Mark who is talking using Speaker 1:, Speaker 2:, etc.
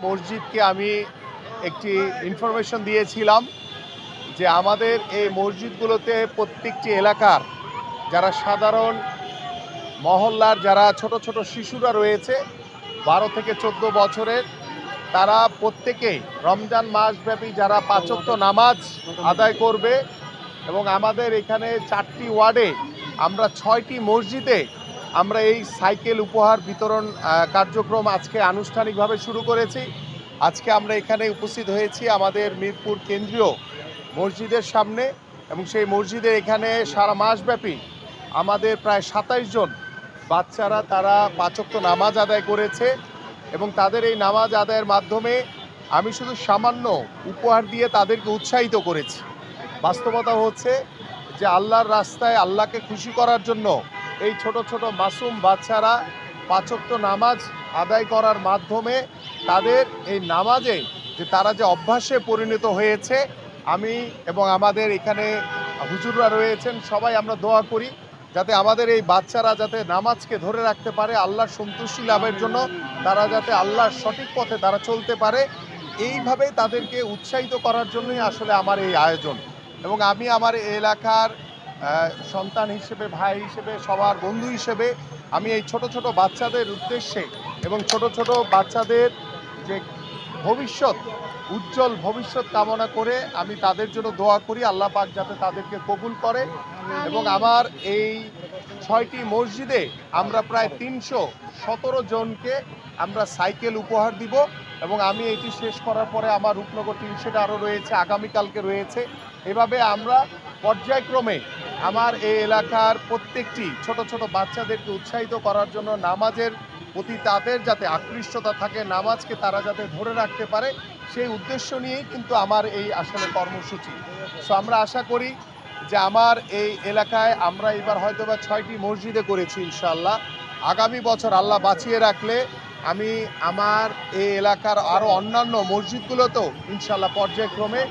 Speaker 1: মসজিদকে আমি একটি ইনফরমেশন দিয়েছিলাম যে আমাদের এই মসজিদগুলোতে প্রত্যেকটি এলাকার যারা সাধারণ মহল্লার যারা ছোট ছোট শিশুরা রয়েছে 12 থেকে 14 বছরের, তারা প্রত্যেকেই রমজান মাসব্যাপী যারা পাঁচ ওয়াক্ত নামাজ আদায় করবে। এবং আমাদের এখানে 4টি ওয়ার্ডে আমরা 6টি মসজিদে আমরা এই সাইকেল উপহার বিতরণ কার্যক্রম আজকে আনুষ্ঠানিকভাবে শুরু করেছি। আজকে আমরা এখানে উপস্থিত হয়েছি আমাদের মিরপুর কেন্দ্রীয় মসজিদের সামনে, এবং সেই মসজিদের এখানে সারা মাসব্যাপী আমাদের প্রায় 27 জন বাচ্চারা তারা পাঁচ ওয়াক্ত নামাজ আদায় করেছে। এবং তাদের এই নামাজ আদায়ের মাধ্যমে আমি শুধু সামান্য উপহার দিয়ে তাদেরকে উৎসাহিত করেছি। বাস্তবতা হচ্ছে যে আল্লাহর রাস্তায় আল্লাহকে খুশি করার জন্য এই ছোট ছোট মাসুম বাচ্চারা পাঁচ ওয়াক্ত নামাজ আদায় করার মাধ্যমে তাদের এই নামাজে যে তারা যে অভ্যাসে পরিণত হয়েছে, আমি এবং আমাদের এখানে হুজুররা রয়েছেন সবাই আমরা দোয়া করি যাতে আমাদের এই বাচ্চারা যাতে নামাজকে ধরে রাখতে পারে, আল্লাহর সন্তুষ্টি লাভের জন্য তারা যাতে আল্লাহর সঠিক পথে তারা চলতে পারে। এইভাবে তাদেরকে উৎসাহিত করার জন্যই আসলে আমার এই আয়োজন। এবং আমি আমার এলাকার সন্তান হিসেবে, ভাই হিসেবে, সবার বন্ধু হিসেবে আমি এই ছোট ছোট বাচ্চাদের উদ্দেশ্যে এবং ছোট ছোট বাচ্চাদের যে ভবিষ্যৎ, উজ্জ্বল ভবিষ্যৎ কামনা করে আমি তাদের জন্য দোয়া করি আল্লাহ পাক যাতে তাদেরকে কবুল করে। এবং আমার এই 6টি মসজিদে আমরা প্রায় 317 জনকে আমরা সাইকেল উপহার দিব। এবং আমি এটি শেষ করার পরে আমার রূপনগর 300টা আরও রয়েছে, আগামীকালকে রয়েছে। এভাবে আমরা পর্যায়ক্রমে আমার এই এলাকার প্রত্যেকটি ছোট ছোট বাচ্চাদেরকে উৎসাহিত করার জন্য নামাজের প্রতি তাদের যাতে আকৃষ্টতা থাকে, নামাজকে তারা যাতে ধরে রাখতে পারে, সেই উদ্দেশ্য নিয়েই কিন্তু আমার এই আসলে কর্মসূচি। সো আমরা আশা করি যে আমার এই এলাকায় আমরা এবার হয়তো বা 6টি মসজিদে করেছি, ইনশাআল্লাহ আগামী বছর আল্লাহ বাঁচিয়ে রাখলে আমি আমার এই এলাকার আরও অন্যান্য মসজিদগুলোতেও ইনশাআল্লাহ পর্যায়ক্রমে